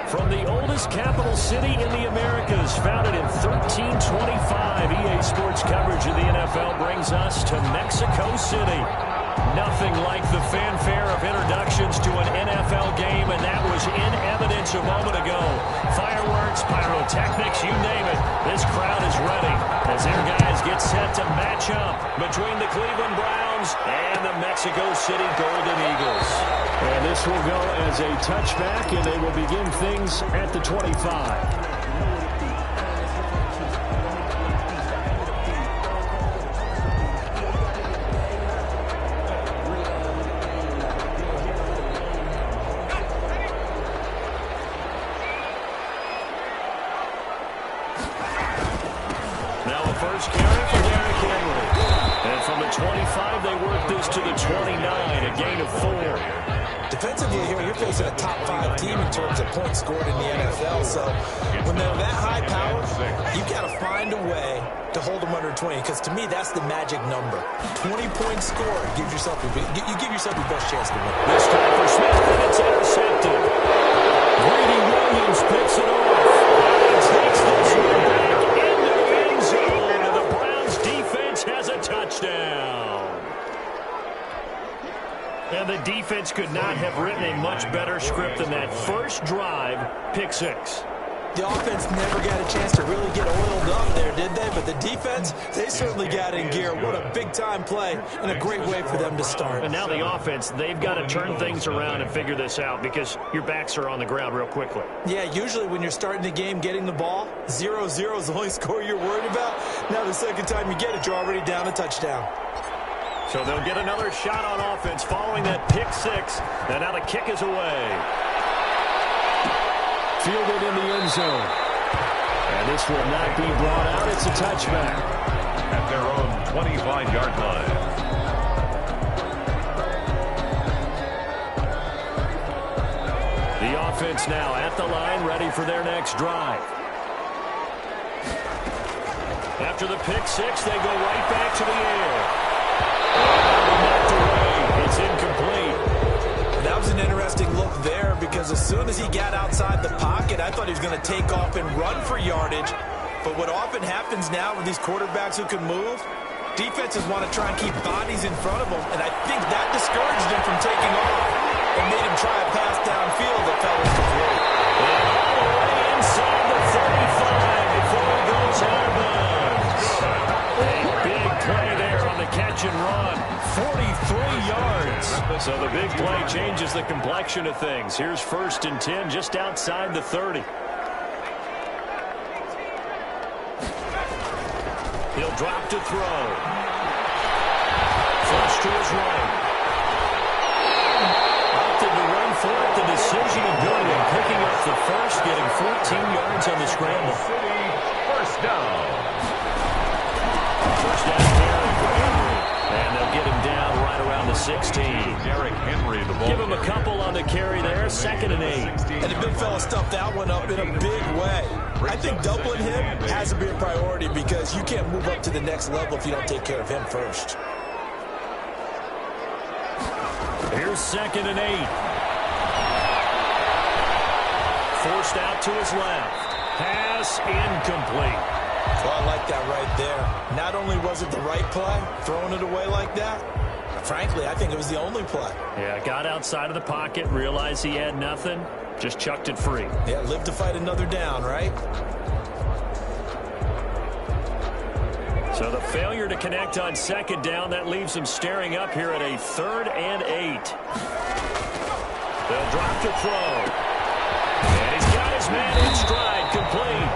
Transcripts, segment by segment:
From the oldest capital city in the Americas, founded in 1325, EA Sports coverage of the NFL brings us to Mexico City. Nothing like the fanfare of introductions to an NFL game, and that was in evidence a moment ago. Fireworks, pyrotechnics, you name it. This crowd is ready as their guys get set to match up between the Cleveland Browns and the Mexico City Golden Eagles. And this will go as a touchback, and they will begin things at the 25. First carry for Derrick Henry. And from the 25, they work this to the 29, a gain of 4. Defensively here, you're facing a top 5 team in terms of points scored in the NFL. So when they're that high power, you've got to find a way to hold them under 20. Because to me, that's the magic number. 20 points scored gives yourself you give yourself your best chance to win. This time for Smith, and it's intercepted. Greedy Williams picks it off. And takes this one back into the end zone. Has a touchdown. And the defense could not have written a much better script than that first drive, pick 6. The offense never got a chance to really get oiled up there, did they? But the defense, they certainly got in gear. What a big-time play and a great way for them to start. And now the offense, they've got to turn things around and figure this out because your backs are on the ground real quickly. Yeah, usually when you're starting the game getting the ball, 0-0 is the only score you're worried about. Now the second time you get it, you're already down a touchdown. So they'll get another shot on offense following that pick 6. And now the kick is away. Fielded in the end zone. And this will not be brought out. It's a touchback. At their own 25-yard line. The offense now at the line, ready for their next drive. After the pick 6, they go right back to the air. Knocked away. It's incomplete. That was an interesting look there because as soon as he got outside the pocket, I thought he was going to take off and run for yardage. But what often happens now with these quarterbacks who can move, defenses want to try and keep bodies in front of them, and I think that discouraged him from taking off and made him try a pass downfield that fell incomplete. And all the way inside the 35 before he goes out of bounds. A big play there on the catch and run. 43 yards. So the big play changes the complexion of things. Here's 1st and 10 just outside the 30. He'll drop to throw. Flush to his right. Opted to run for it. The decision of doing it. Picking up the first, getting 14 yards on the scramble. First down. First down carry for Henry. And they'll get him down right around the 16. Derrick Henry, the ball. Give him a couple on the carry there. 2nd and 8. And the big fella stuffed that one up in a big way. I think doubling him has to be a priority because you can't move up to the next level if you don't take care of him first. Here's 2nd and 8. Forced out to his left. Pass incomplete. Well, I like that right there. Not only was it the right play, throwing it away like that, frankly, I think it was the only play. Yeah, got outside of the pocket, realized he had nothing, just chucked it free. Yeah, live to fight another down, right? So the failure to connect on 2nd down, that leaves him staring up here at a 3rd and 8. They'll drop to throw. And he's got his man in stride, complete.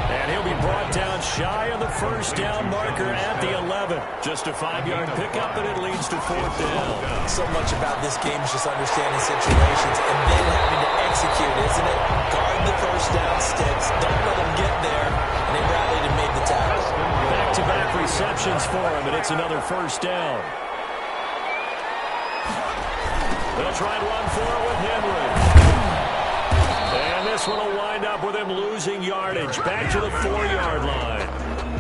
And he'll be brought down shy of the 1st down marker at the 11. Just a 5-yard pickup, and it leads to 4th down. So much about this game is just understanding situations and then having to execute, isn't it? Guard the 1st down sticks. Don't let them get there. And they rallied and made the tackle. Back-to-back receptions for him, and it's another 1st down. They'll try and run for it with Henry. And this one will wind up with him losing yardage. Back to the 4-yard line.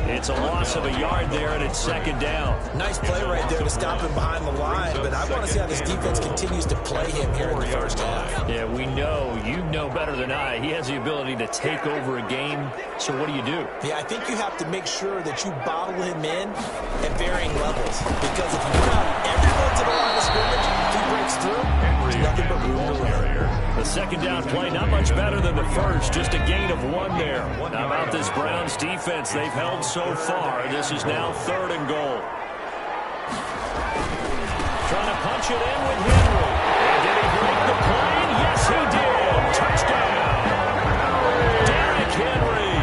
It's a loss of a yard there, and it's second down. Nice play right there to stop him behind the line, but I want to see how this defense continues to play him here in the first half. Yeah, we know. You know better than I. He has the ability to take over a game, so what do you do? Yeah, I think you have to make sure that you bottle him in at varying levels, because if you put out everyone to the line of scrimmage, if he breaks through, there's nothing but room to run. The second down play, not much better than the first, just a gain of 1 there. How about this Browns defense they've held so far? This is now 3rd and goal. Trying to punch it in with Henry. And did he break the plane? Yes, he did. Touchdown. Derrick Henry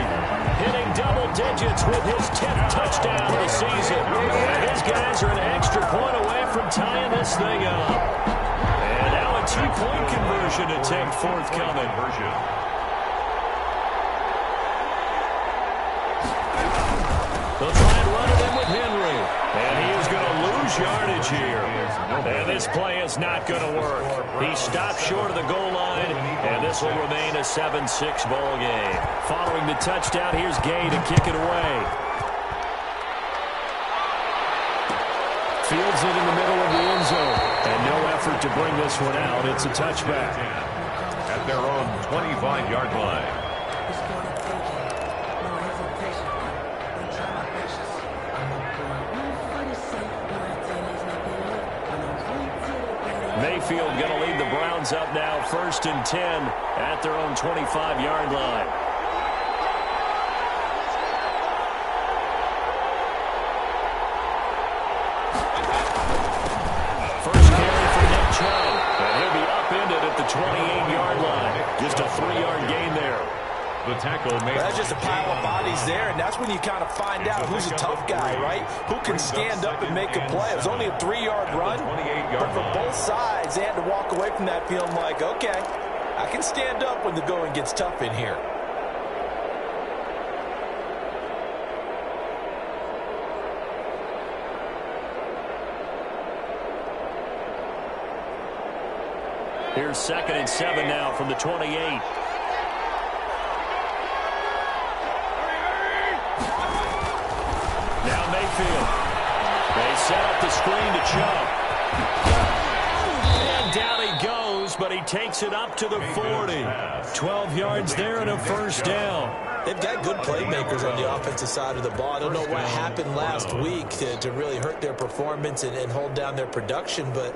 hitting double digits with his 10th touchdown of the season. And his guys are an extra point away from tying this thing up. And now a 2-point conversion attempt forthcoming. They'll try and run it in with Henry. And he is going to lose yardage here. And this play is not going to work. He stopped short of the goal line, and this will remain a 7-6 ball game. Following the touchdown, here's Gay to kick it away. Fields it in the middle of the end zone. And no effort to bring this one out. It's a touchback. At their own 25-yard line. Mayfield going to lead the Browns up now, 1st and 10 at their own 25-yard line. First carry for Nick Chubb, and he'll be upended at the 28-yard line. Just a 3-yard gain there. The tackle made. That's just a pile of bodies there, and that's when you kind of find out who's a tough guy, right? Who can stand up and make a play. It was only a 3-yard run, but for both sides, they had to walk away from that feeling like, okay, I can stand up when the going gets tough in here. Here's 2nd and 7 now from the 28. Now Mayfield. They set up the screen to Chubb. And down he goes, but he takes it up to the 40. 12 yards there and a first down. They've got good playmakers on the offensive side of the ball. I don't know what happened last week to really hurt their performance and hold down their production, but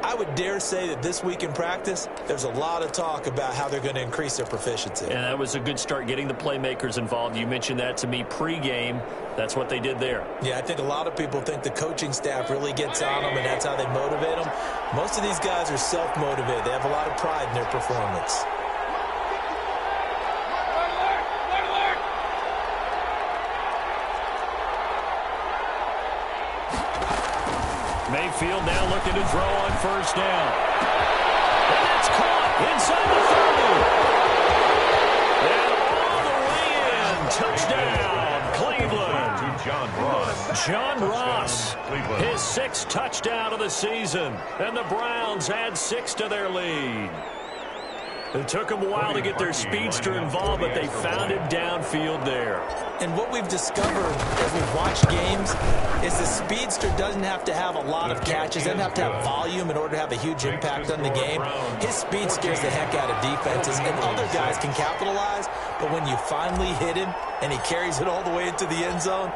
I would dare say that this week in practice, there's a lot of talk about how they're going to increase their proficiency. And that was a good start, getting the playmakers involved. You mentioned that to me pregame. That's what they did there. Yeah, I think a lot of people think the coaching staff really gets on them, and that's how they motivate them. Most of these guys are self-motivated. They have a lot of pride in their performance. Mayfield now looking to throw on first down. And that's caught inside the 30. And all the way in. Touchdown, Cleveland. John Ross, his 6th touchdown of the season. And the Browns add 6 to their lead. It took them a while to get their speedster involved, but they found him downfield there. And what we've discovered as we've watched games is the speedster doesn't have to have a lot of catches, doesn't have to have volume in order to have a huge impact on the game. His speed scares the heck out of defenses, and other guys can capitalize, but when you finally hit him and he carries it all the way into the end zone,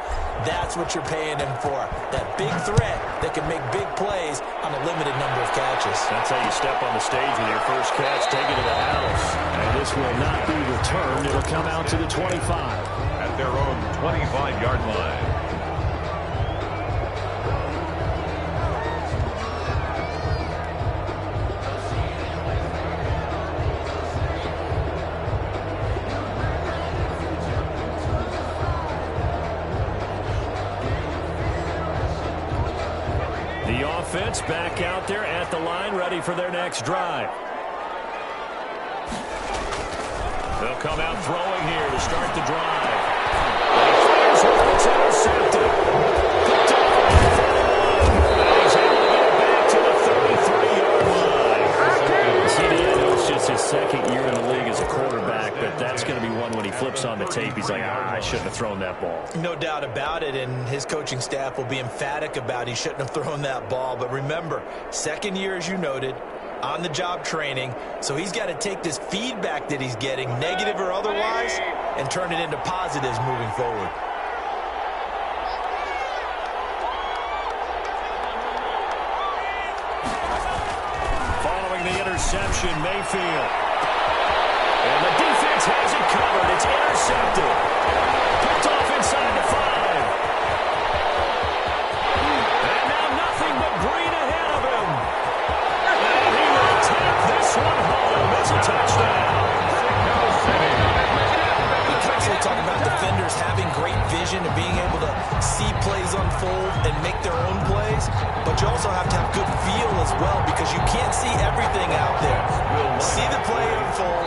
that's what you're paying him for. That big threat that can make big plays on a limited number of catches. That's how you step on the stage with your first catch, take it to the house. And this will not be returned. It'll come out to the 25. At their own 25-yard line. The offense back out there at the line, ready for their next drive. They'll come out throwing here to start the drive. Fires one, it's intercepted. Picked up at the 41. He's able to get it back to the 33-yard line. See, it's just his 2nd year in the league as a quarterback, but that's going to be one when he flips looks on the tape, he's like, I shouldn't have thrown that ball. No doubt about it, and his coaching staff will be emphatic about he shouldn't have thrown that ball. But remember, second year, as you noted, on-the-job training, so he's got to take this feedback that he's getting, negative or otherwise, and turn it into positives moving forward. Following the interception, Mayfield. And the defense has it covered. It's intercepted. Picked off inside the 5. And now nothing but green ahead of him. And he will take this one home. It's a touchdown. We constantly talk about defenders having great vision and being able to see plays unfold and make their own plays. But you also have to have good feel as well, because you can't see everything out there. See the play unfold,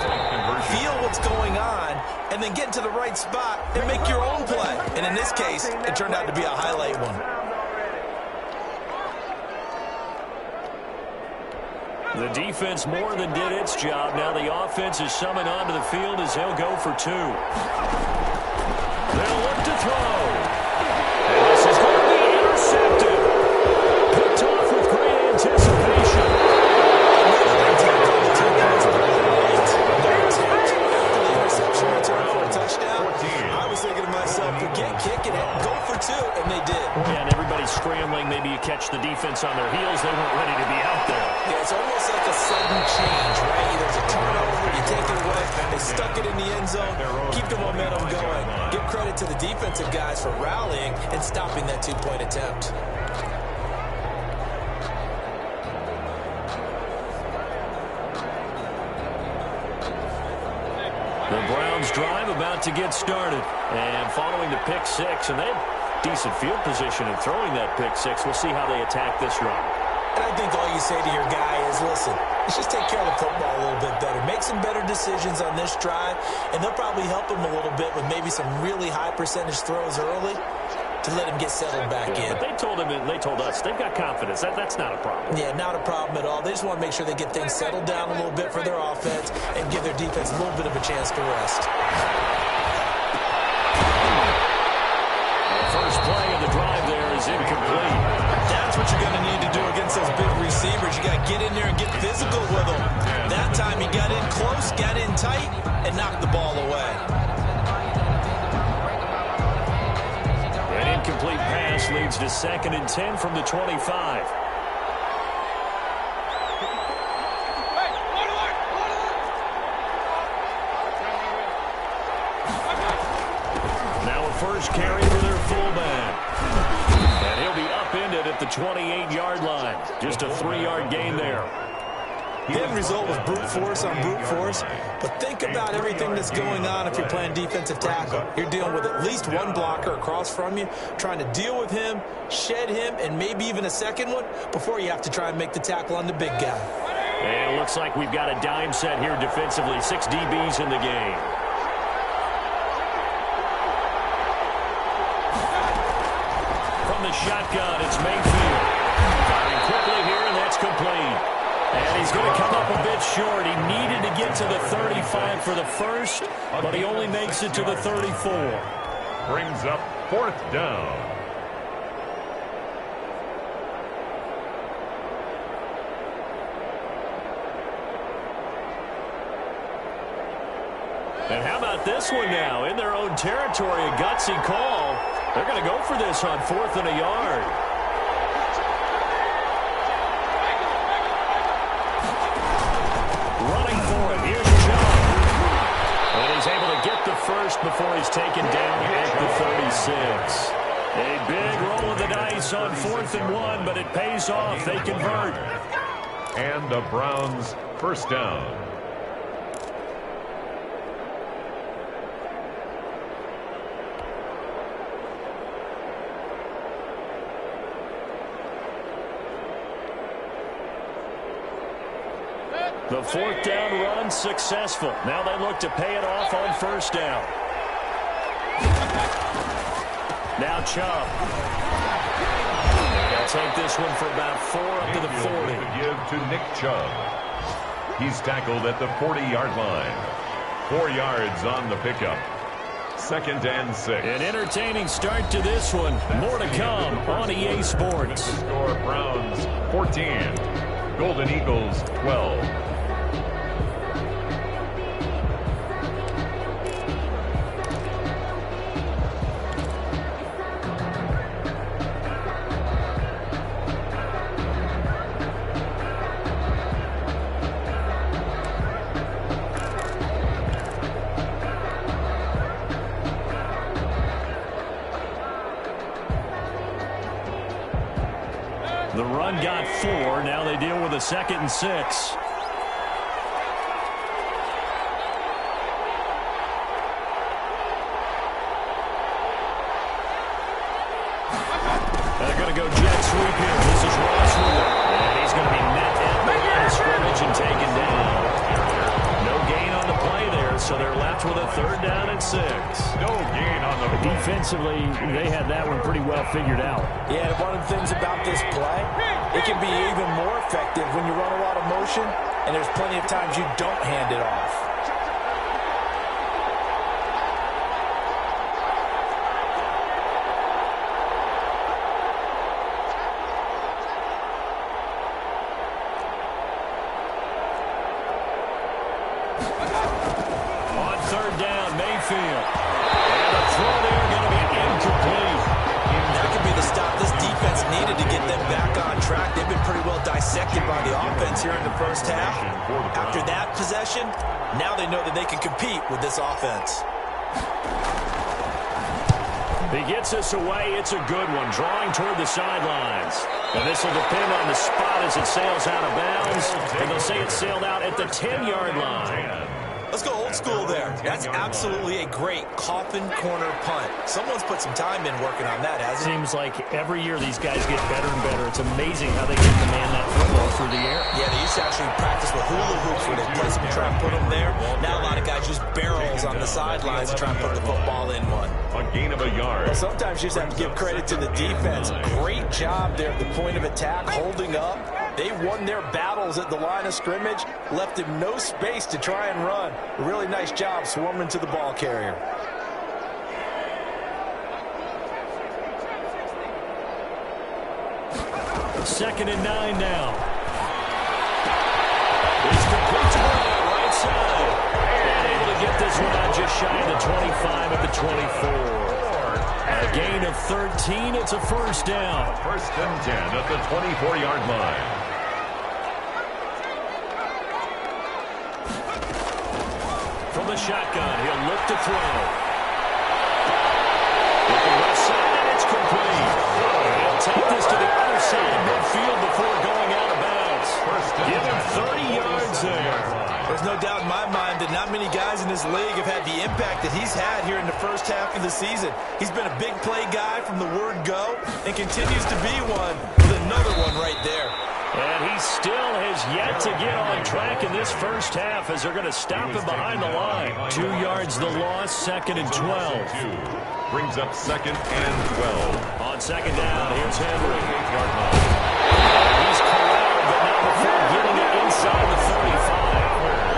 feel what's going on, and then get to the right spot and make your own play. And in this case, it turned out to be a highlight one. The defense more than did its job. Now the offense is summoned onto the field as they'll go for 2. They'll look to throw. And this is going to be intercepted. Picked off with great anticipation. I was thinking to myself, forget kicking it, go for 2, and they did. Yeah, and everybody's scrambling. Maybe you catch the defense on their heels. They weren't ready to be out there. Yeah, it's almost like a sudden change, right? There's a turnover, you take it away, they stuck it in the end zone, keep the momentum going. Give credit to the defensive guys for rallying and stopping that 2-point attempt. The Browns drive about to get started. And following the pick 6, and they have decent field position in throwing that pick 6. We'll see how they attack this drive. And I think all you say to your guy is, listen, let's just take care of the football a little bit better. Make some better decisions on this drive, and they'll probably help him a little bit with maybe some really high percentage throws early to let him get settled back in. But they told him, and they told us, they've got confidence. That's not a problem. Yeah, not a problem at all. They just want to make sure they get things settled down a little bit for their offense and give their defense a little bit of a chance to rest. The first play of the drive there is incomplete. That's what you're going to need to do against those big receivers. You got to get in there and get physical with them. That time he got in close, got in tight, and knocked the ball away. An incomplete pass leads to 2nd and 10 from the 25. Now a first carry for their fullback. And he'll be upended at the 28-yard line. Just a 3-yard gain there. The end result was brute force on brute force, but think about everything that's going on if you're playing defensive tackle. You're dealing with at least one blocker across from you, trying to deal with him, shed him, and maybe even a second one before you have to try and make the tackle on the big guy. And it looks like we've got a dime set here defensively. 6 DBs in the game. From the shotgun, it's Mayfield. Firing quickly here, and that's complete. And he's going to come up a bit short. He needed to get to the 35 for the first, but he only makes it to the 34. Brings up 4th down. And how about this one now? In their own territory, a gutsy call. They're going to go for this on 4th and a yard. Running for it. Here's Chubb. And he's able to get the first before he's taken down at the 36. A big roll of the dice on 4th and 1, but it pays off. They convert. And the Browns first down. The 4th down run successful. Now they look to pay it off on 1st down. Now Chubb. They'll take this one for about 4 up to the 40. Give to Nick Chubb. He's tackled at the 40-yard line. 4 yards on the pickup. 2nd and 6. An entertaining start to this one. More to come on EA Sports. Score Browns 14, Golden Eagles 12. The run got 4. Now they deal with a 2nd and 6. They're going to go jet sweep here. This is Ross Wheeler. And he's going to be met at the line of scrimmage and taken down. No gain on the play there, so they're left with a 3rd down and 6. No gain on the play. Defensively, they had that one pretty well figured out. Yeah, and one of the things about this play, it can be even more effective when you run a lot of motion, and there's plenty of times you don't hand it off. On 3rd down, Mayfield. And the throw there going to be incomplete. That could be the stop this defense needed to get them back on track. They've been pretty well dissected by the offense here in the first half. After that possession, now they know that they can compete with this offense. He gets us away. It's a good one. Drawing toward the sidelines. And this will depend on the spot as it sails out of bounds. And they'll say it sailed out at the 10-yard line. Let's go old school there. That's absolutely a great coffin corner punt. Someone's put some time in working on that, hasn't it? Seems like every year these guys get better and better. It's amazing how they can command that football through the air. Yeah, they used to actually practice with hula hoops where they place them and try and put them there. Now a lot of guys use barrels on the sidelines to try and put the football in one. A gain of a yard. Well, sometimes you just have to give credit to the defense. Great job there at the point of attack, holding up. They won their battles at the line of scrimmage, left him no space to try and run. A really nice job swarming to the ball carrier. Second and 9 now. It's complete to the right side. And able to get this one out just shy of the 25 at the 24. A gain of 13. It's a 1st down. 1st and 10 at the 24-yard line. From the shotgun, he'll look to throw. Looking left side, it's complete. He'll take this to the other side midfield before going out of bounds. Give him 30 yards there. There's no doubt in my mind that not many guys in this league have had the impact that he's had here in the first half of the season. He's been a big play guy from the word go and continues to be one with another one right there. And he still has yet to get on track in this first half as they're going to stop him behind the line. 2 yards the loss, 2nd and 12. Brings up 2nd and 12. On 2nd down, here's Henry. He's corralled, but not before getting it inside the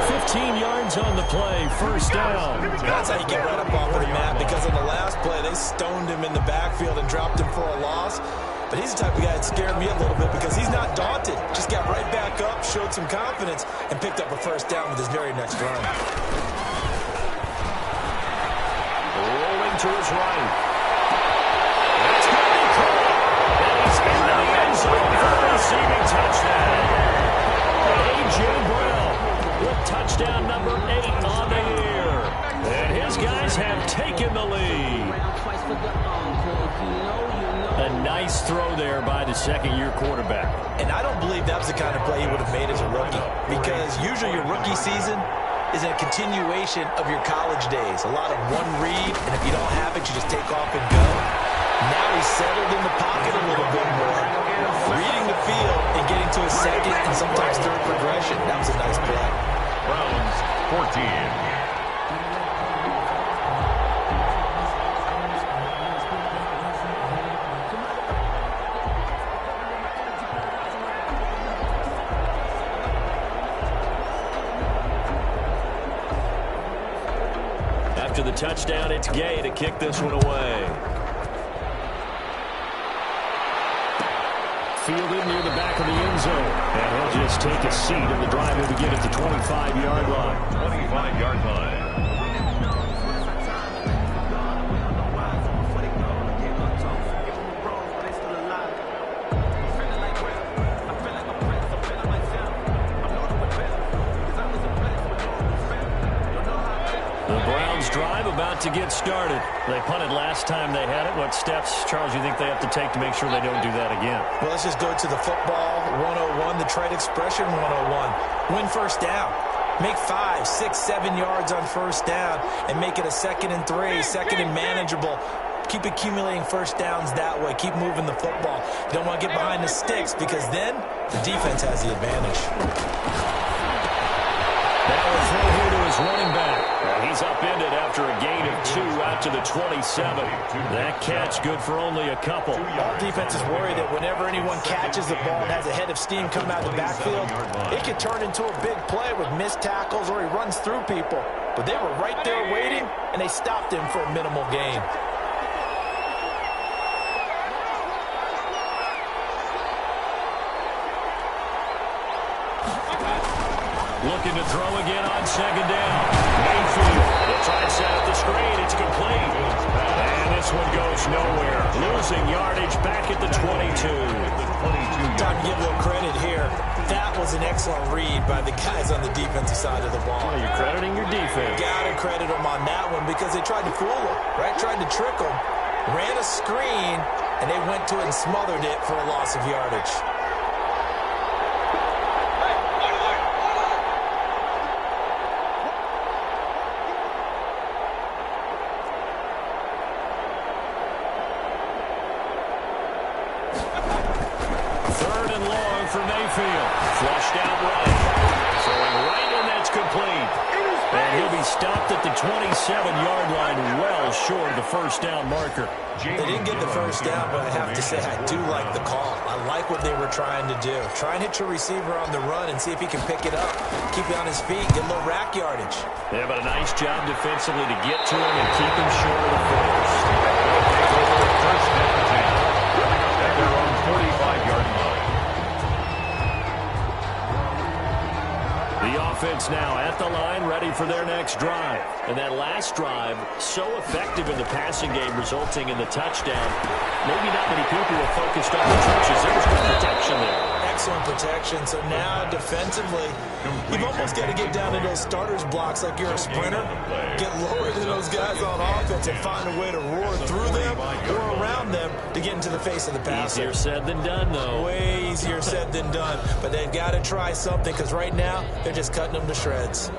35. 15 yards on the play, 1st down. That's how you get right up off of the mat, because on the last play, they stoned him in the backfield and dropped him for a loss. But he's the type of guy that scared me a little bit because he's not daunted. Just got right back up, showed some confidence, and picked up a 1st down with his very next run. Rolling to his right. That's going to be caught. And he's into the end zone for a receiving touchdown. A.J. Brown with touchdown number 8 on the year. And his guys have taken the lead. A nice throw there by the 2nd-year quarterback. And I don't believe that was the kind of play he would have made as a rookie, because usually your rookie season is a continuation of your college days. A lot of one read, and if you don't have it, you just take off and go. Now he's settled in the pocket a little bit more, reading the field and getting to his 2nd and sometimes 3rd progression. That was a nice play. Browns 14. after the touchdown. It's Gay to kick this one away. Fielded near the back of the end zone. And he'll just take a seat, and the drive will begin at the 25-yard line. 25-yard line. Drive about to get started. They punted last time they had it. What steps, Charles, you think they have to take to make sure they don't do that again? Well, let's just go to the football 101, the trade expression 101. Win first down. Make 5, 6, 7 yards on first down and make it a 2nd and 3, 2nd and manageable. Keep accumulating first downs that way. Keep moving the football. You don't want to get behind the sticks because then the defense has the advantage. Now a throw here to his running back. He's upended after a gain of 2 out to the 27. That catch good for only a couple. All defenses worry that whenever anyone catches the ball and has a head of steam come out of the backfield, it can turn into a big play with missed tackles or he runs through people. But they were right there waiting, and they stopped him for a minimal gain. Looking to throw again on 2nd down. Mayfield. They try to set up the screen. It's complete. And this one goes nowhere. Losing yardage back at the 22. Time to give a little credit here. That was an excellent read by the guys on the defensive side of the ball. Well, you're crediting your defense. Got to credit them on that one because they tried to fool them, right? Tried to trick them. Ran a screen, and they went to it and smothered it for a loss of yardage. Flushed out right. Throwing right, and that's complete. And he'll be stopped at the 27-yard line, well short of the first down marker. They didn't get the first down, but I have to say I do like the call. I like what they were trying to do. Try and hit your receiver on the run and see if he can pick it up. Keep you on his feet, get a little rack yardage. Yeah, but a nice job defensively to get to him and keep him short of the first. First down, at their own 45-yard line. The offense now at the line, ready for their next drive. And that last drive, so effective in the passing game, resulting in the touchdown. Maybe not many people were focused on the trenches. There was good protection there. Excellent protection. So now defensively, you've almost got to get down to those starters blocks like you're a sprinter. Get lower than those guys on offense and find a way to roar through them or around them to get into the face of the passer. Easier said than done, though. Way easier said than done. But they've got to try something because right now they're just cutting them to shreds.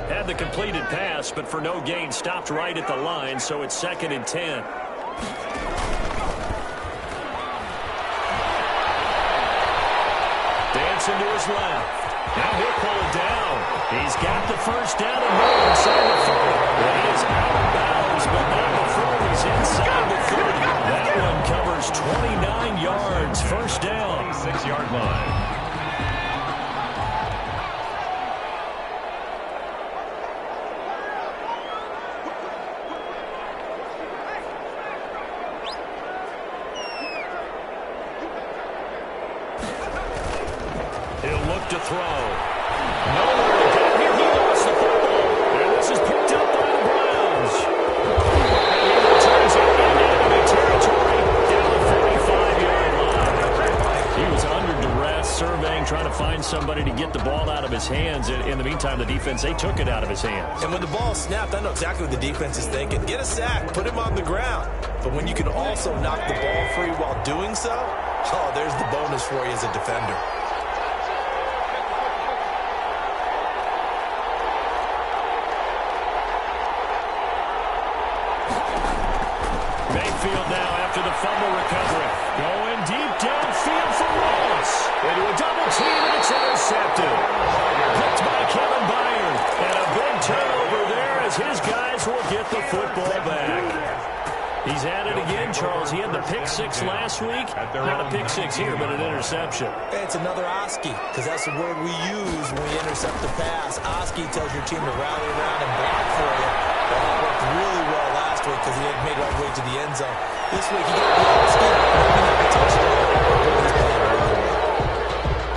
Had the completed pass, but for no gain, stopped right at the line, so it's 2nd and 10. Dancing to his left. Now he'll pull it down. He's got the first down and more inside the 40. Well, he is out of bounds, but not before he's inside the 30. That one covers 29 yards. First down. 6-yard line. To throw. Nowhere to go here. He lost the football. And this is picked up by the Browns. And he returns it into enemy territory down the 45-yard line. He was under duress, surveying, trying to find somebody to get the ball out of his hands. In the meantime, the defense, they took it out of his hands. And when the ball snapped, I know exactly what the defense is thinking. Get a sack, put him on the ground. But when you can also knock the ball free while doing so, oh, there's the bonus for you as a defender. Mayfield now after the fumble recovery. Going deep downfield for Ross. Into a double team, and it's intercepted. Picked by Kevin Byard. And a big turnover there as his guys will get the football back. He's at it again, Charles. He had the pick six last week. Not a pick six here, but an interception. It's another Oski, because that's the word we use when we intercept the pass. Oski tells your team to rally around and block for you. That worked really well last week because he had made it all the way to the end zone. This week he got the Oski, maybe not the touchdown. He's playing really well.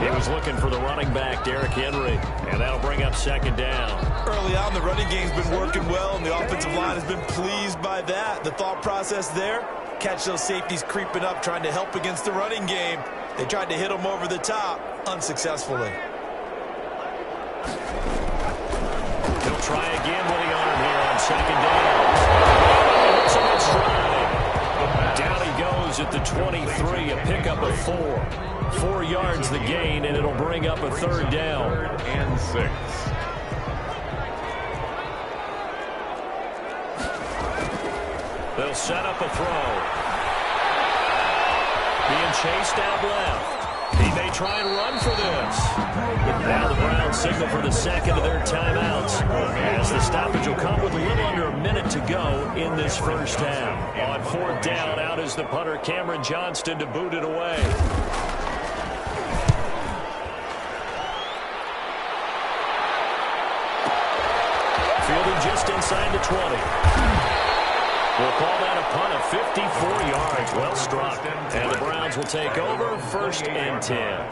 He was looking for the running back, Derrick Henry, and that'll bring up second down. Early on, the running game's been working well, and the offensive line has been pleased by that. The thought process there, catch those safeties creeping up, trying to help against the running game. They tried to hit them over the top, unsuccessfully. He'll try again with the arm here on second down. Down he goes at the 23, a pickup of 4. 4 yards the gain, and it'll bring up a third down. 3rd and 6. They'll set up a throw. Being chased out left. He may try and run for this. Now the Browns signal for the second of their timeouts, as the stoppage will come with a little under a minute to go in this first half. On 4th down, out is the punter Cameron Johnston to boot it away. Fielding just inside the 20. We'll call that a punt of 54 yards. Well struck. And the Browns will take over 1st and 10.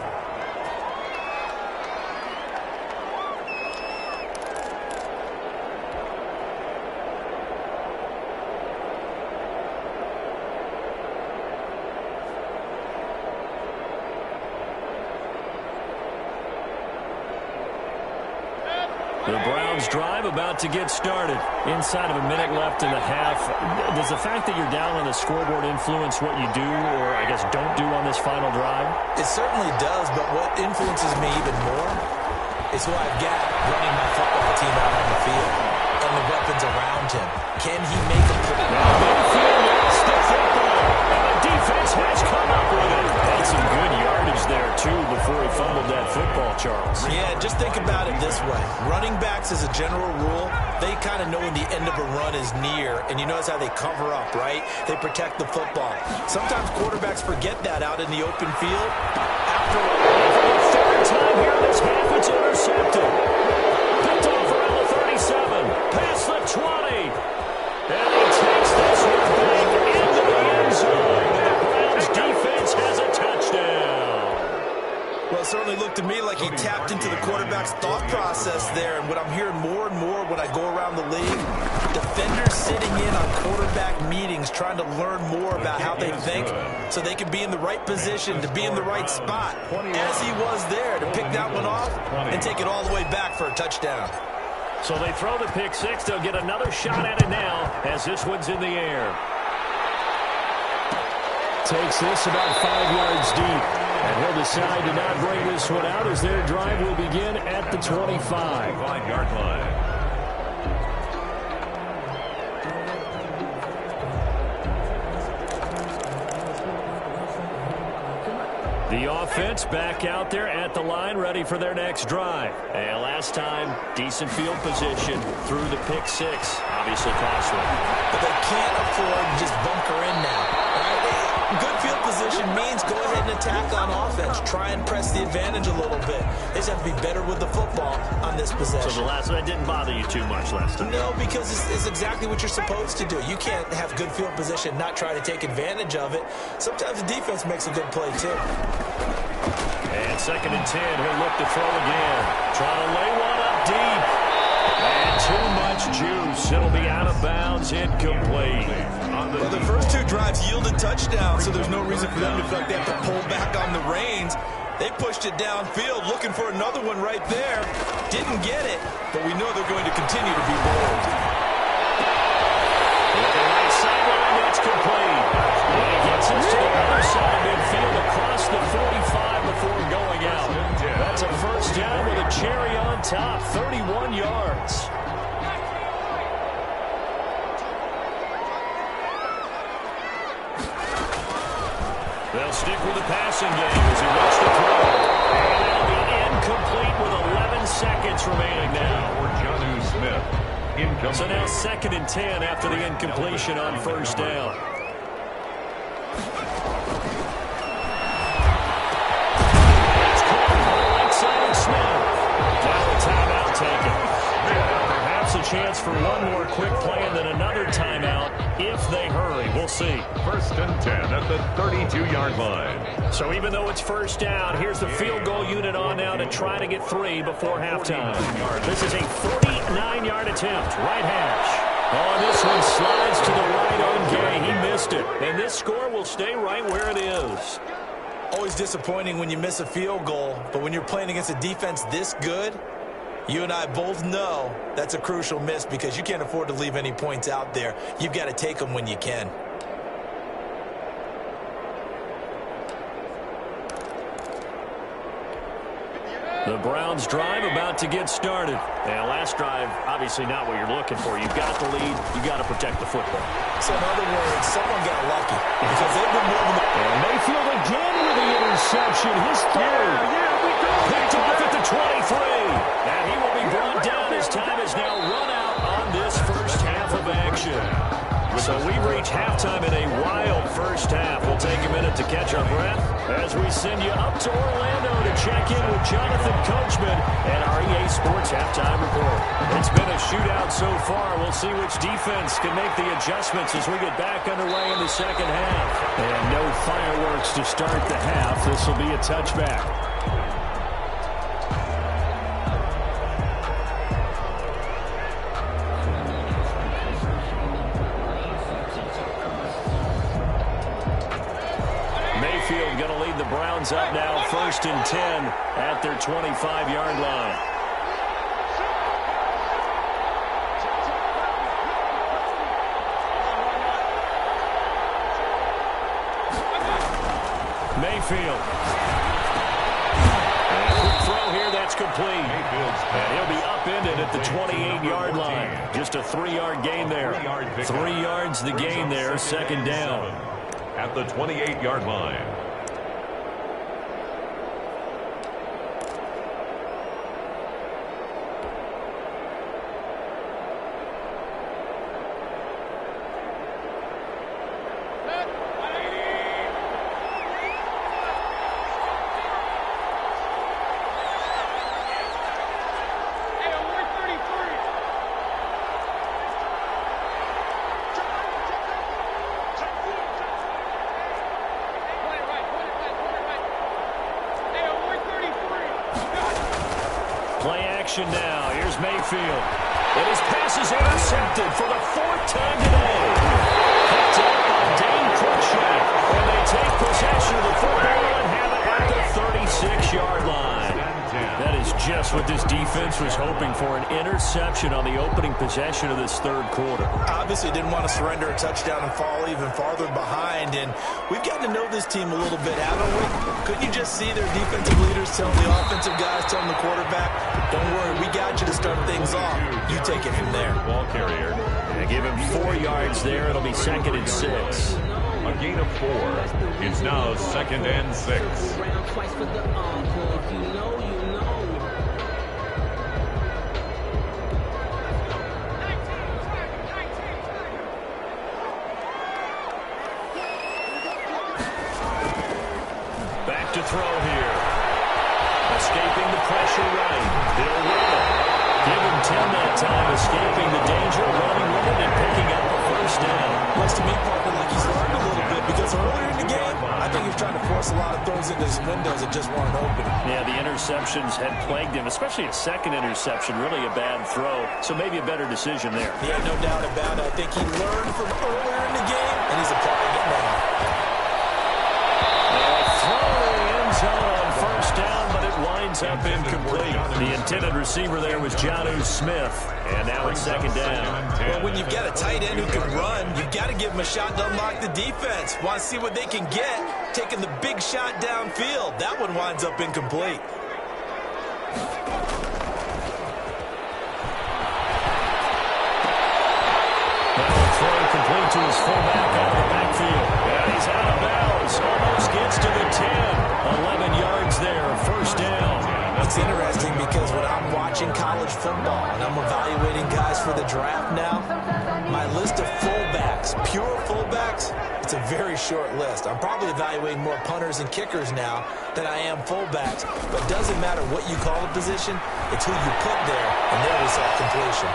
The Browns drive about to get started. Inside of a minute left in the half. Does the fact that you're down on the scoreboard influence what you do, or I guess don't do on this final drive? It certainly does, but what influences me even more is who I've got running my football team out on the field and the weapons around him. Can he make a play? Mayfield lost the football, and the defense has come up with it. Had some good yardage there, too, before he fumbled that football, Charles. Yeah, just think about it this way. Running backs, as a general rule, they kind of know when the end of a run is near, and you notice how they cover up, right? They protect the football. Sometimes quarterbacks forget that out in the open field. After the third time here in this half, it's intercepted. Picked off around the 37, past the 20. And he takes this one back into the end zone. The Browns defense has a touchdown. Well, it certainly looked to me like he tapped into the quarterback's thought process there. And what I'm hearing more and more when I go around the league, defenders sitting in on quarterback meetings trying to learn more about how they think so they can be in the right position to be in the right spot, as he was there, to pick that one off and take it all the way back for a touchdown. So they throw the pick six. They'll get another shot at it now as this one's in the air. Takes this about 5 yards deep. And he'll decide to not bring this one out as their drive will begin at the 25. 25-yard line. The offense back out there at the line, ready for their next drive. And last time, decent field position through the pick six. Obviously costly. But they can't afford to just bunker in now. Right? Good field position means go ahead and attack on offense. Try and press the advantage a little bit. They just have to be better with the football on this possession. So the last one didn't bother you too much last time? No, because it's exactly what you're supposed to do. You can't have good field position, not try to take advantage of it. Sometimes the defense makes a good play, too. And 2nd and 10, he'll look to throw again. Trying to lay one up deep. And too much juice. It'll be out of bounds, incomplete. Well, the first 2 drives yielded touchdowns, so there's no reason for them to feel like they have to pull back on the reins. They pushed it downfield, looking for another one right there. Didn't get it, but we know they're going to continue to be bold. Looking right sideline, that's complete. And he gets us to the other side of midfield across the 45 before going out. That's a first down with a cherry on top, 31 yards. They'll stick with the passing game as he looks to throw. And it'll be incomplete with 11 seconds remaining now. For Jonnu Smith. Incomplete. So now 2nd and 10 after the incompletion on first down. That's caught by the right side of Smith. Now a timeout taken. Perhaps a chance for one more quick play and then another timeout if they hurry. We'll see. 1st and 10 at the 32-yard line. So even though it's first down, here's the field goal unit on now to try to get 3 before halftime. This is a 49-yard attempt. Right hash. Oh, this one slides to the right on Gay. He missed it. And this score will stay right where it is. Always disappointing when you miss a field goal, but when you're playing against a defense this good, you and I both know that's a crucial miss because you can't afford to leave any points out there. You've got to take them when you can. The Browns drive about to get started. And last drive, obviously not what you're looking for. You've got the lead. You've got to protect the football. So in other words, someone got lucky because they've been moving the... And Mayfield again with the interception. His third. Picked off at the 23. And he will be brought down as time is now run out on this first half of action. So we reach halftime in a wild first half. We'll take a minute to catch our breath as we send you up to Orlando to check in with Jonathan Coachman and our EA Sports Halftime Report. It's been a shootout so far. We'll see which defense can make the adjustments as we get back underway in the second half. And no fireworks to start the half. This will be a touchback. Mayfield going to lead the Browns up now, 1st and 10 at their 25-yard line. Mayfield. And a quick throw here, that's complete. And he'll be upended at the 28-yard line. Just a 3-yard gain there. 3 yards the gain there, 2nd down. At the 28-yard line. Now, here's Mayfield. And his pass is intercepted for the 4th time today. Picked up by Dane Cruikshank. And they take possession of the football and have it at the 36-yard line. That is just what this defense was hoping for, an interception on the opening possession of this 3rd quarter. Obviously didn't want to surrender a touchdown and fall even farther behind, and we've gotten to know this team a little bit, haven't we? Couldn't you just see their defensive leaders telling the offensive guys, telling the quarterback, don't worry, we got you to start things off. You take it from there. Ball carrier. They give him 4 yards there. It'll be 2nd and 6. A gain of 4. It's now 2nd and 6. Back to throw here. Escaping the pressure right. They'll run it. Give him 10 that time, escaping the danger, running with it, and picking up a 1st down. Looks to me, partner, like he's learned a little bit because earlier in the game, I think he was trying to force a lot of throws into his windows that just weren't open. Yeah, the interceptions had plagued him, especially a 2nd interception, really a bad throw. So maybe a better decision there. Yeah, no doubt about it. I think he learned from earlier in the game, and he's applying it now. On 1st down, but it winds up incomplete. The intended receiver there was Jonnu Smith, and now it's 2nd down. Well, when you've got a tight end who can run, you've got to give him a shot to unlock the defense. Want to see what they can get, taking the big shot downfield. That one winds up incomplete. Throw complete to his fullback out of the backfield. And he's out of bounds. Almost gets to the 10. 11 yards there, 1st down. It's interesting because when I'm watching college football and I'm evaluating guys for the draft now, my list of fullbacks, pure fullbacks, it's a very short list. I'm probably evaluating more punters and kickers now than I am fullbacks, but it doesn't matter what you call a position, it's who you put there, and there we saw completion.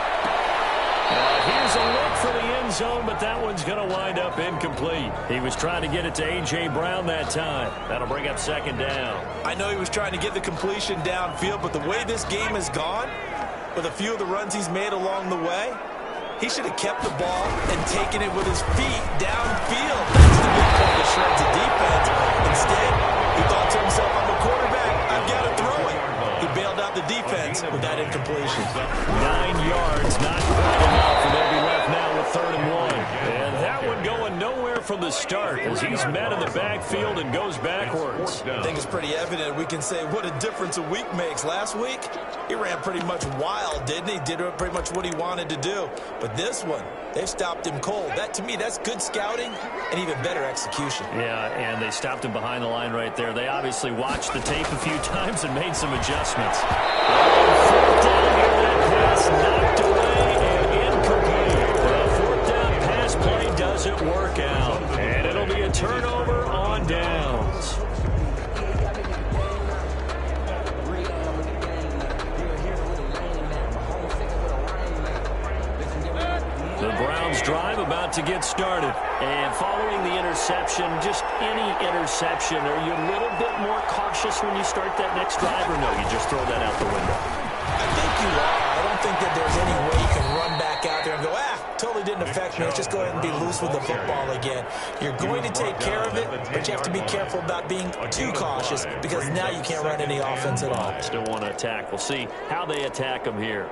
Here's a look for the end zone, but that one's going to wind up incomplete. He was trying to get it to A.J. Brown that time. That'll bring up second down. I know he was trying to get the completion downfield, but the way this game has gone, with a few of the runs he's made along the way, he should have kept the ball and taken it with his feet downfield. That's the big play that shreds the defense. Instead, he thought to himself, I'm a quarterback, I've got to throw it. He bailed out the defense with that incompletion. 9 yards, not quite enough, and they'll be left now with 3rd and 1. And that one going nowhere from the start as he's met in the backfield and goes backwards. I think it's pretty evident. We can say what a difference a week makes. Last week, he ran pretty much wild, didn't he? Did pretty much what he wanted to do. But this one, they've stopped him cold. That, to me, that's good scouting and even better execution. Yeah, and they stopped him behind the line right there. They obviously watched the tape a few times and made some adjustments. 4th down here, that pass knocked away and incomplete. The 4th down pass play doesn't work out, and it'll be a turnover on downs. The Browns drive about to get started. And following the interception, just any interception, are you a little bit more cautious when you start that next drive, or no, you just throw that out the window? I think you are. I don't think that there's any way you can run back out there and go, totally didn't affect me. Let's just go ahead and be loose with the football again. You're going to take care of it, but you have to be careful about being too cautious because now you can't run any offense at all. Still want to attack. We'll see how they attack them here.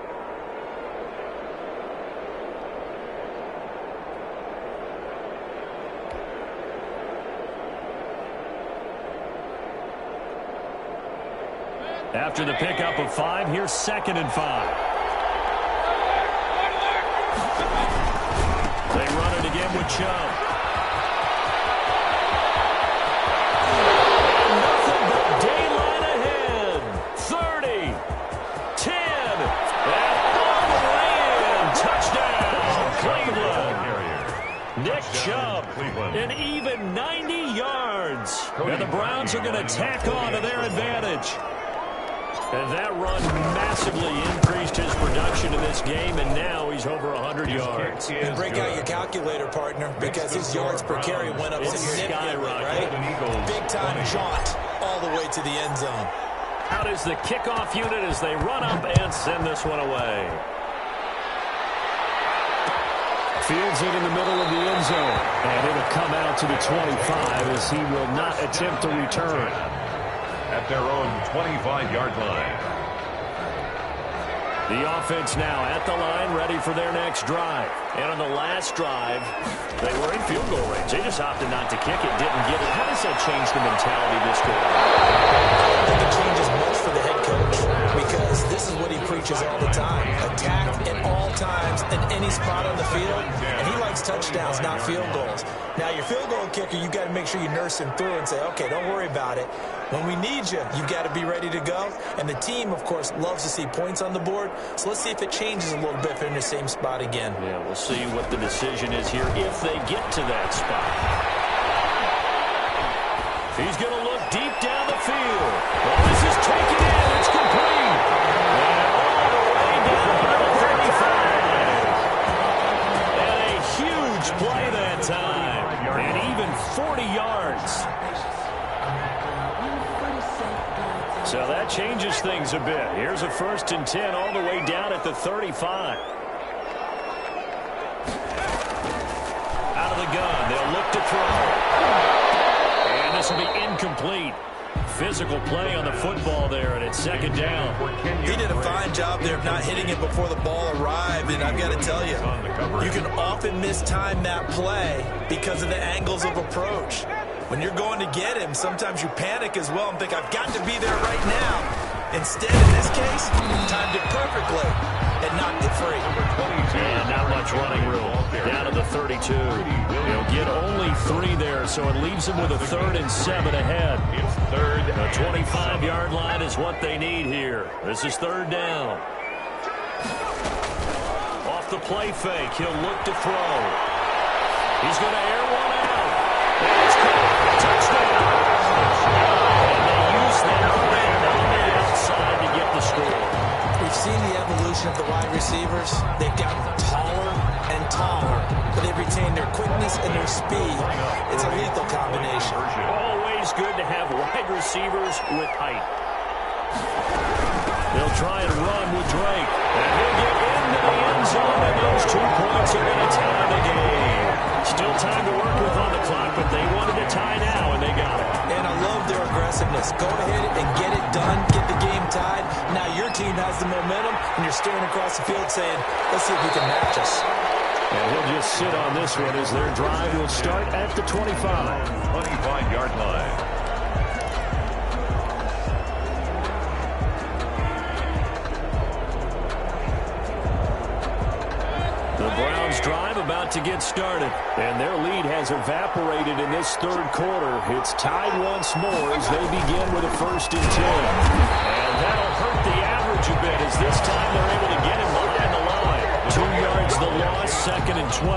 After the pickup of 5, here's 2nd and 5. They run it again with Chubb. And nothing but daylight ahead. 30, 10, and all the way in. Touchdown, Cleveland. Nick Chubb, an even 90 yards. And the Browns are going to tack on to their advantage. And that run massively increased his production in this game, and now he's over 100 yards. And break out your calculator, partner, because his yards per carry went up significantly, right? Big-time jaunt all the way to the end zone. Out is the kickoff unit as they run up and send this one away. Fields it in the middle of the end zone, and it'll come out to the 25 as he will not attempt to return. At their own 25-yard line. The offense now at the line, ready for their next drive. And on the last drive, they were in field goal range. They just opted not to kick it, didn't get it. How does that change the mentality this quarter? I think it changes much for the head coach because this is what he preaches all the time. Attack at all times in any spot on the field, and he likes touchdowns, not field goals. Now, your field goal kicker, you've got to make sure you nurse him through and say, okay, don't worry about it. When we need you, you've got to be ready to go. And the team, of course, loves to see points on the board. So let's see if it changes a little bit if they're in the same spot again. Yeah, we'll see what the decision is here if they get to that spot. He's going to look deep down the field. Well, this is taken in. It's complete. And all the way down to the 35. And a huge play that time. And even 40 yards. So that changes things a bit. Here's a 1st and 10 all the way down at the 35. Out of the gun. They'll look to throw. And this will be incomplete. Physical play on the football there, and it's 2nd down. He did a fine job there of not hitting it before the ball arrived, and I've got to tell you, you can often mistime that play because of the angles of approach. When you're going to get him, sometimes you panic as well and think, I've got to be there right now. Instead, in this case, timed it perfectly and knocked it free. And not much running room. Down to the 32. He'll get only 3 there, so it leaves him with a 3rd and 7 ahead. It's 3rd A 25-yard line is what they need here. This is third down. Off the play fake, he'll look to throw. He's going to air one out. And it's caught. Touchdown. And they use that man on the outside to get the score. We've seen the evolution of the wide receivers. They've gotten taller and taller, but they've retained their quickness and their speed. It's a lethal combination. Always good to have wide receivers with height. They'll try and run with Drake. And he'll get into the end zone, and those 2 points are going to tie the game. Still time to work with on the clock, but they wanted to tie now, and they got it. And I love their aggressiveness. Go ahead and get it done, get the game tied. Now your team has the momentum, and you're staring across the field saying, let's see if we can match us. And he'll just sit on this one as their drive will start at the 25. 25-yard line. The Browns drive about to get started, and their lead has evaporated in this third quarter. It's tied once more as they begin with a 1st and 10. And that'll hurt the average a bit as this time they're able to get him behind the line. 2 yards the loss, 2nd and 12.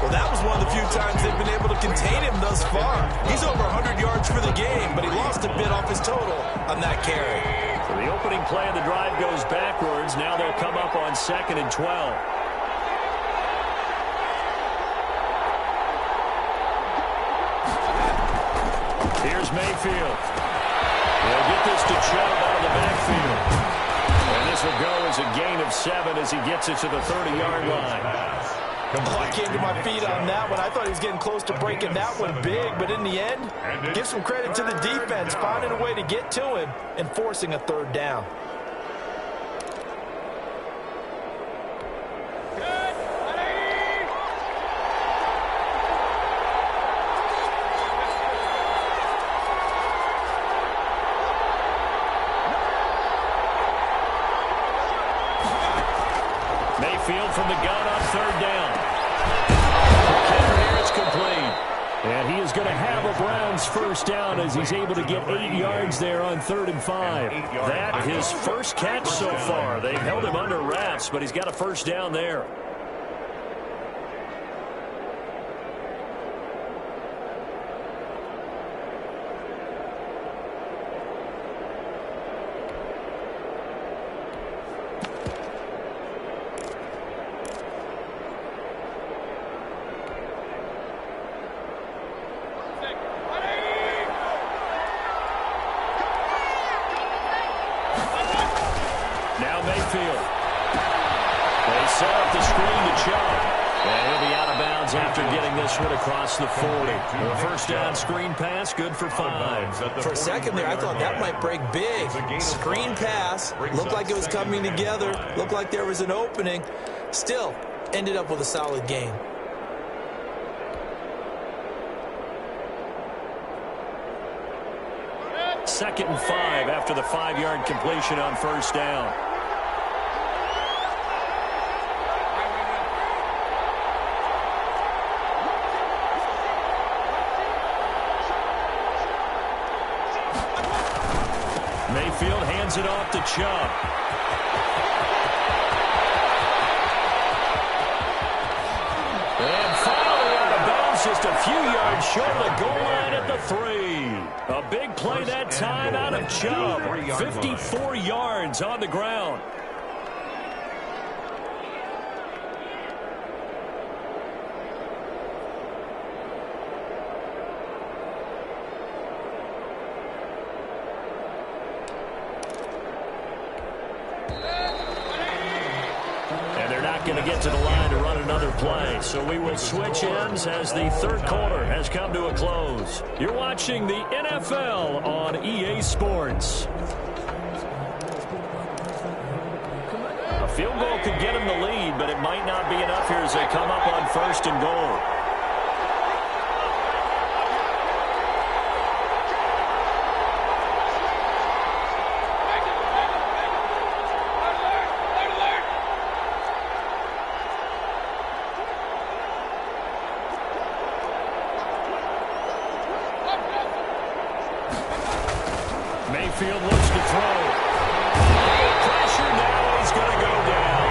Well, that was one of the few times they've been able to contain him thus far. He's over 100 yards for the game, but he lost a bit off his total on that carry. So the opening play of the drive goes backwards. Now they'll come up on 2nd and 12. Here's Mayfield. They'll get this to Chubb out of the backfield. And this will go as a gain of 7 as he gets it to the 30-yard line. Oh, I came to my feet on that one. I thought he was getting close to breaking that one big, but in the end, give some credit to the defense, finding a way to get to him and forcing a 3rd down. Mayfield from the gun on 3rd down. Here it's complete. And he is going to have a Browns 1st down as he's able to get 8 yards there on 3rd and 5. That his first catch so far. They've held him under wraps, but he's got a 1st down there. Mayfield. They set up the screen to Chubb. And he'll be out of bounds after getting this one across the 40. The 1st down screen pass, good for 5. For a second there, I thought that might break big. Screen pass, looked like it was coming together, looked like there was an opening. Still, ended up with a solid gain. Second and 5 after the 5-yard completion on 1st down. Mayfield hands it off to Chubb. And finally out of bounds, just a few yards short of the goal line at the 3. A big play that time out of Chubb. 54 yards on the ground. Going to get to the line to run another play. So we will switch ends as the third quarter has come to a close. You're watching the NFL on EA Sports. A field goal could get them the lead, but it might not be enough here as they come up on 1st and goal. Mayfield looks to throw. Pressure now, he's going to go down.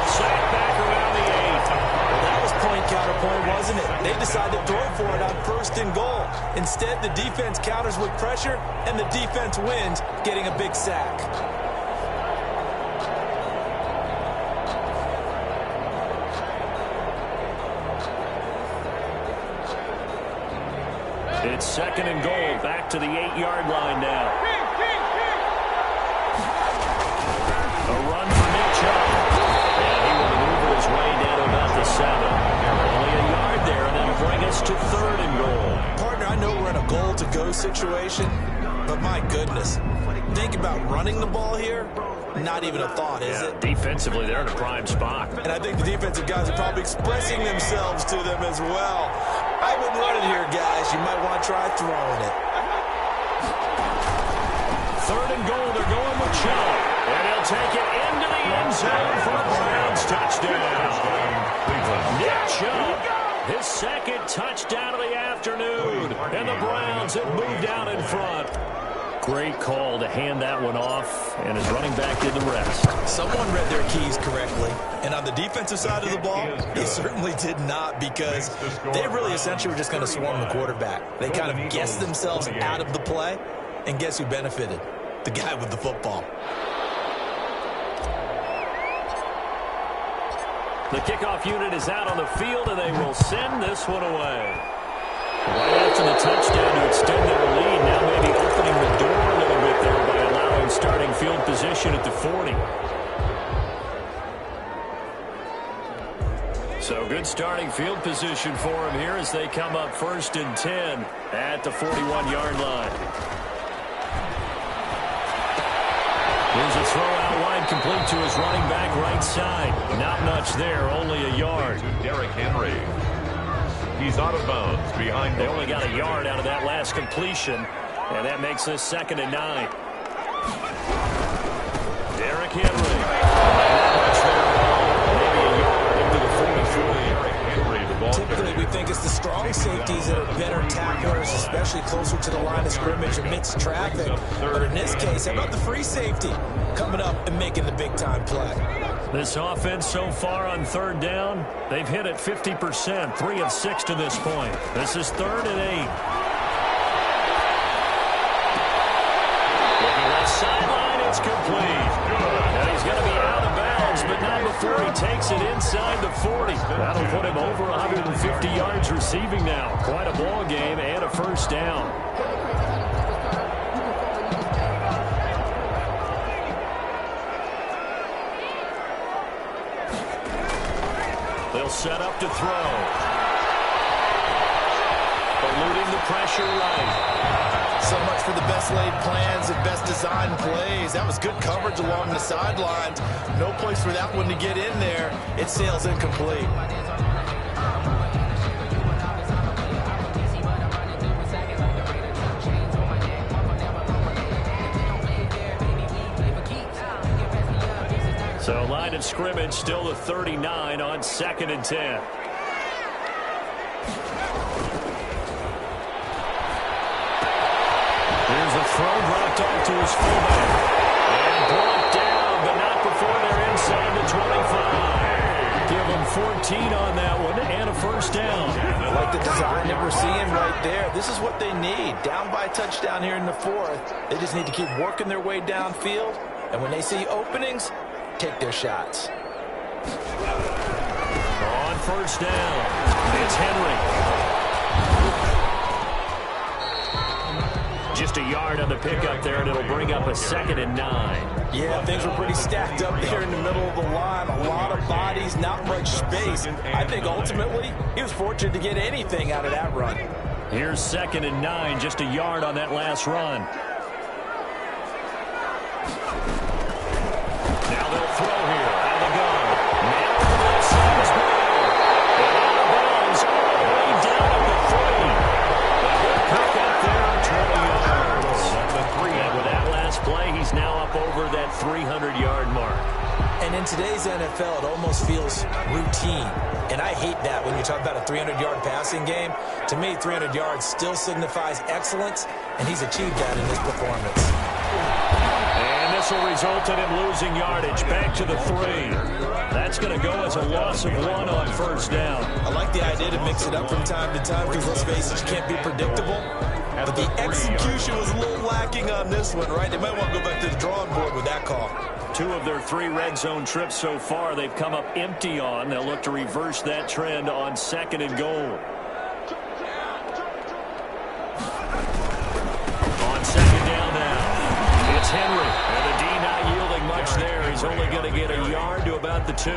Sack back around the 8. Well, that was point counterpoint, wasn't it? They decided to throw for it on 1st and goal. Instead, the defense counters with pressure, and the defense wins, getting a big sack. It's 2nd and goal, back to the 8-yard line now. A run for Nick Chubb. And he will maneuver his way down to about the 7. Only a yard there, and that'll bring us to 3rd and goal. Partner, I know we're in a goal-to-go situation, but my goodness, think about running the ball here. Not even a thought, is it? Defensively, they're in a prime spot. And I think the defensive guys are probably expressing themselves to them as well. I wouldn't run it here, guys. You might want to try throwing it. 3rd and goal, they're going with Chubb. And he'll take it into the end zone for a Browns touchdown. Nick Chubb, his 2nd touchdown of the afternoon. And the Browns have moved out in front. Great call to hand that one off, and his running back did the rest. Someone read their keys correctly, and on the defensive side of the ball, they certainly did not, because they really essentially were just going to swarm the quarterback. They kind of guessed themselves out of the play, and guess who benefited? The guy with the football. The kickoff unit is out on the field, and they will send this one away. Right after the touchdown to extend their lead, now maybe opening the door a little bit there by allowing starting field position at the 40. So good starting field position for him here as they come up 1st and 10 at the 41-yard line. Here's a throw out wide, complete to his running back right side. Not much there, only a yard. Derrick Henry. He's out of bounds behind. They only got a yard out of that last completion, and that makes this 2nd and 9. Derrick Henry. Not much there at all. Maybe a yard into the 44. Derrick Henry, the ball Typically, carrier. we think it's the strong safeties that are better tacklers, especially closer to the line of scrimmage amidst traffic. But in this case, how about the free safety coming up and making the big-time play? This offense so far on 3rd down, they've hit it 50%, 3 of 6 to this point. This is 3rd and 8. Looking left sideline, it's complete. And he's going to be out of bounds, but not before he takes it inside the 40. That'll put him over 150 yards receiving now. Quite a ball game and a 1st down. They'll set up to throw. Eluding the pressure right. So much for the best laid plans and best designed plays. That was good coverage along the sidelines. No place for that one to get in there. It sails incomplete. So line of scrimmage still the 39 on 2nd and 10. Here's a throw dropped off to his fullback. And brought down, but not before they're inside the 25. Give them 14 on that one and a 1st down. I like the design that we're seeing right there. This is what they need. Down by a touchdown here in the 4th. They just need to keep working their way downfield. And when they see openings, take their shots. On 1st down, it's Henry. Just a yard on the pickup there, and it'll bring up a 2nd and 9. Yeah, things were pretty stacked up there in the middle of the line. A lot of bodies, not much space. I think ultimately he was fortunate to get anything out of that run. Here's 2nd and 9, just a yard on that last run. Now they'll throw here out of the gun. Now to the left side is Moore. And out of bounds, all the way down at the 3. A good pick up there, 20 yards. And with that last play, he's now up over that 300-yard mark. And in today's NFL, it almost feels routine. And I hate that when you talk about a 300-yard passing game. To me, 300 yards still signifies excellence, and he's achieved that in this performance. And this will result in him losing yardage. Back to the 3. That's going to go as a loss of 1 on first down. I like the idea to mix it up from time to time because, let's face it, you can't be predictable. But the execution was a little lacking on this one, right? They might want to go back to the drawing board with that call. 2 of their 3 red zone trips so far they've come up empty on. They'll look to reverse that trend on 2nd and goal. On 2nd down now, it's Henry. And the D not yielding much there. He's only going to get a yard to about the 2.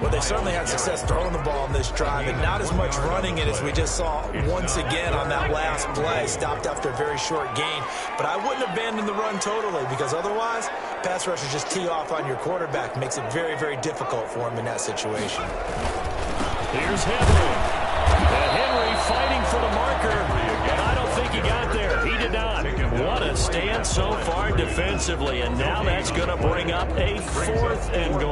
Well, they certainly had success throwing the ball in this drive, and not as much running it as we just saw once again on that last play. Stopped after a very short gain. But I wouldn't abandon the run totally, because otherwise, pass rushers just tee off on your quarterback. Makes it very, very difficult for him in that situation. Here's Henry. And Henry fighting for the marker. And I don't think he got there. He did not. What a stand so far defensively. And now that's going to bring up a 4th and goal.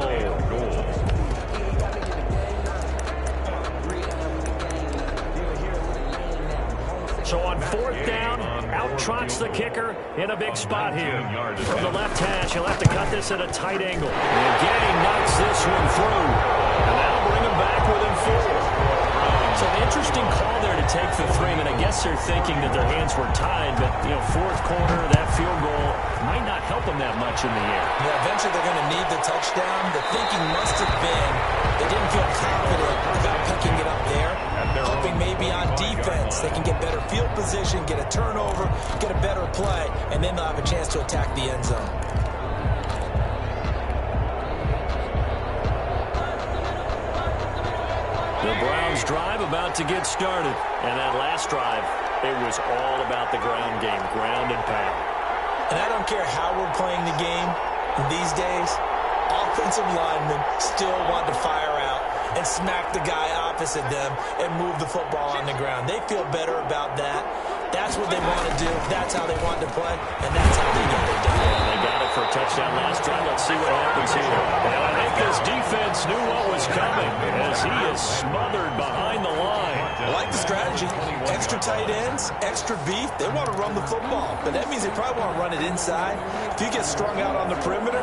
So on 4th down, out trots the kicker in a big spot here. From the left hash, he'll have to cut this at a tight angle. And Gang knocks this one through. And that'll bring him back within 4. So an interesting call there to take the 3. I mean, I guess they're thinking that their hands were tied, but, 4th quarter, that field goal might not help them that much in the air. Yeah, eventually they're going to need the touchdown. The thinking must have been they didn't feel confident about picking it up there. Hoping maybe on defense they can get better field position, get a turnover, get a better play, and then they'll have a chance to attack the end zone. The Browns drive about to get started. And that last drive, it was all about the ground game, ground and pound. And I don't care how we're playing the game these days, offensive linemen still want to fire out and smack the guy opposite them and move the football on the ground. They feel better about that. That's what they want to do. That's how they want to play, and that's how they get it done. And they got it for a touchdown last drive. Let's see what happens here. And I think this defense knew what was coming as he is smothered behind the line. I like the strategy. Extra tight ends, extra beef. They want to run the football, but that means they probably want to run it inside. If you get strung out on the perimeter,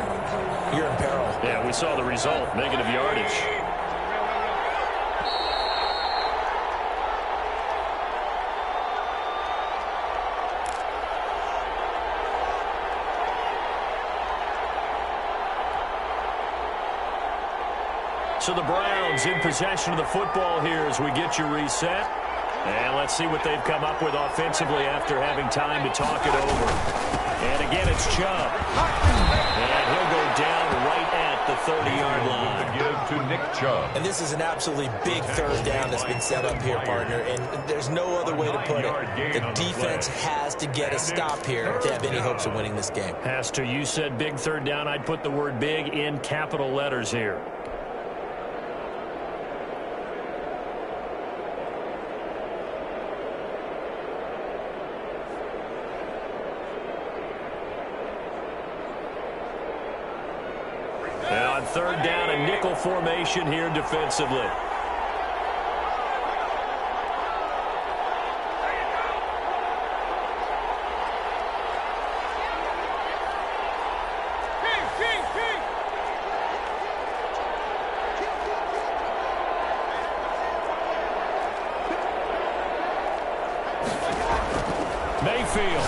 you're in peril. Yeah, we saw the result, negative yardage. So the Browns in possession of the football here as we get you reset. And let's see what they've come up with offensively after having time to talk it over. And again, it's Chubb. And he'll go down right at the 30-yard line. Give to Nick Chubb. And this is an absolutely big 3rd down that's been set up here, partner. And there's no other way to put it. The defense has to get a stop here if they have any hopes of winning this game. Has to. You said big 3rd down. I'd put the word big in capital letters here. And on 3rd down, a nickel formation here defensively. Mayfield.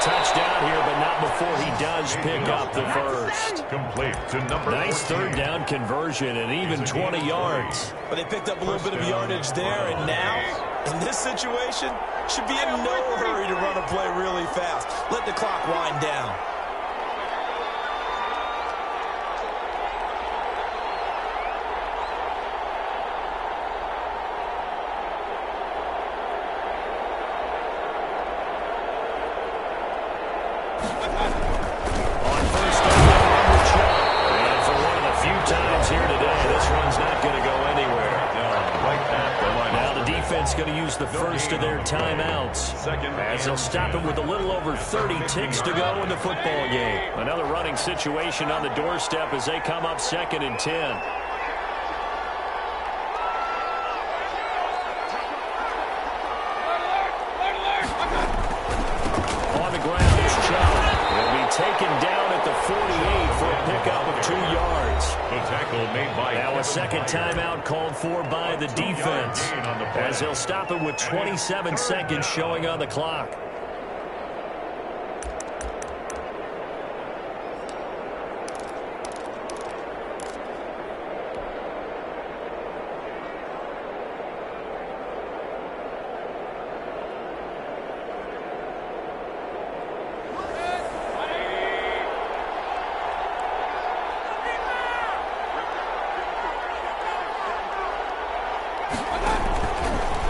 Touchdown here, but not before he does pick up the first. Complete to number Nice 14. 3rd down conversion and even 20 yards. But they picked up a little bit of yardage there, and now, in this situation, should be in no hurry to run a play really fast. Let the clock wind down. Going to use the first of their timeouts as they'll stop it with a little over 30 ticks to go in the football game. Another running situation on the doorstep as they come up 2nd and 10. taken down at the 48 for a pickup of 2 yards. The tackle made by Now a second timeout called for by the defense, as they'll stop it with 27 seconds showing on the clock.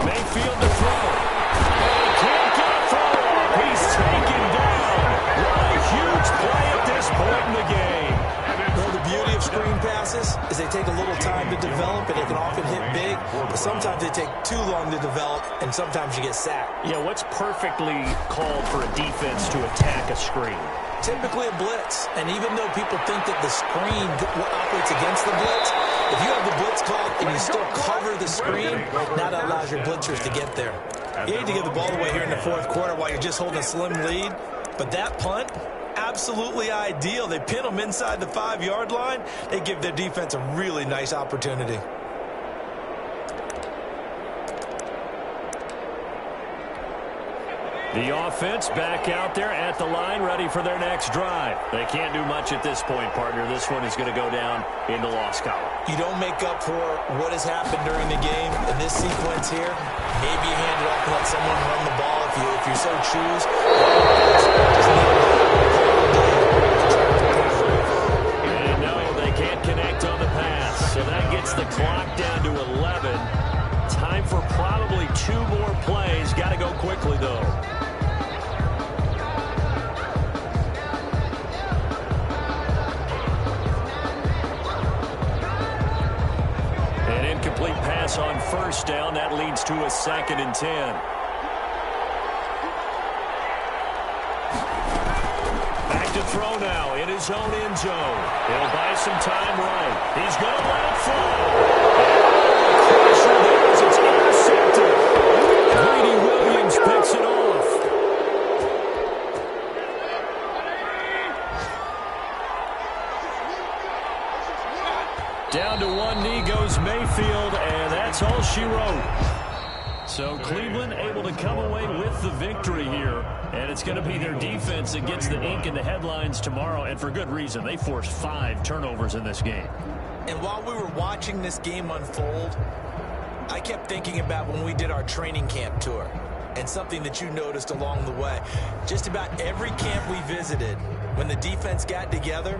Mayfield to throw. He can't get a throw off. He's taken down. What a huge play at this point in the game. Well, the beauty of screen passes is they take a little time to develop, and they can often hit big, but sometimes they take too long to develop, and sometimes you get sacked. Yeah, what's perfectly called for a defense to attack a screen? Typically a blitz, and even though people think that the screen operates against the blitz, if you have the blitz called and you still cover the screen, now that allows your blitzers to get there. You need to give the ball away here in the fourth quarter while you're just holding a slim lead, but that punt, absolutely ideal. They pin them inside the 5-yard line. They give their defense a really nice opportunity. The offense back out there at the line, ready for their next drive. They can't do much at this point, partner. This one is going to go down in the loss column. You don't make up for what has happened during the game in this sequence here. Maybe you hand it off and let someone run the ball if you so choose. And no, they can't connect on the pass. So that gets the clock down to 11. Time for probably 2 more plays. Got to go quickly, though. An incomplete pass on first down. That leads to a 2nd and 10. Back to throw now in his own end zone. He'll buy some time right. He's going to let it flow. Pressure there as it's intercepted. Greedy Williams picks it off. Down to one knee goes Mayfield, and that's all she wrote. So Cleveland able to come away with the victory here, and it's going to be their defense that gets the ink in the headlines tomorrow, and for good reason. They forced 5 turnovers in this game. And while we were watching this game unfold, I kept thinking about when we did our training camp tour and something that you noticed along the way. Just about every camp we visited, when the defense got together,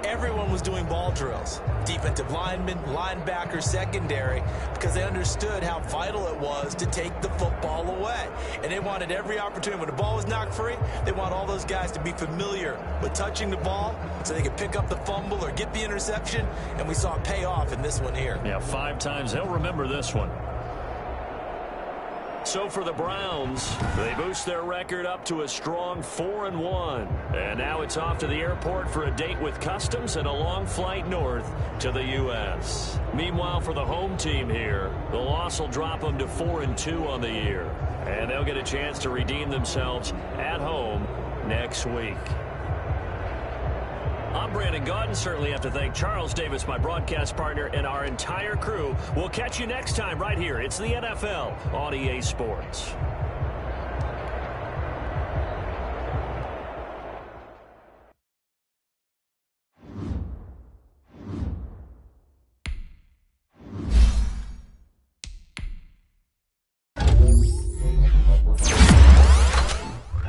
everyone was doing ball drills. Defensive linemen, linebackers, secondary, because they understood how vital it was to take the football away. And they wanted every opportunity. When the ball was knocked free, they want all those guys to be familiar with touching the ball so they could pick up the fumble or get the interception. And we saw it pay off in this one here. Yeah, 5 times. They'll remember this one. So for the Browns, they boost their record up to a strong 4-1. And now it's off to the airport for a date with customs and a long flight north to the U.S. Meanwhile, for the home team here, the loss will drop them to 4-2 on the year. And they'll get a chance to redeem themselves at home next week. I'm Brandon Gaudin. Certainly have to thank Charles Davis, my broadcast partner, and our entire crew. We'll catch you next time right here. It's the NFL on EA Sports.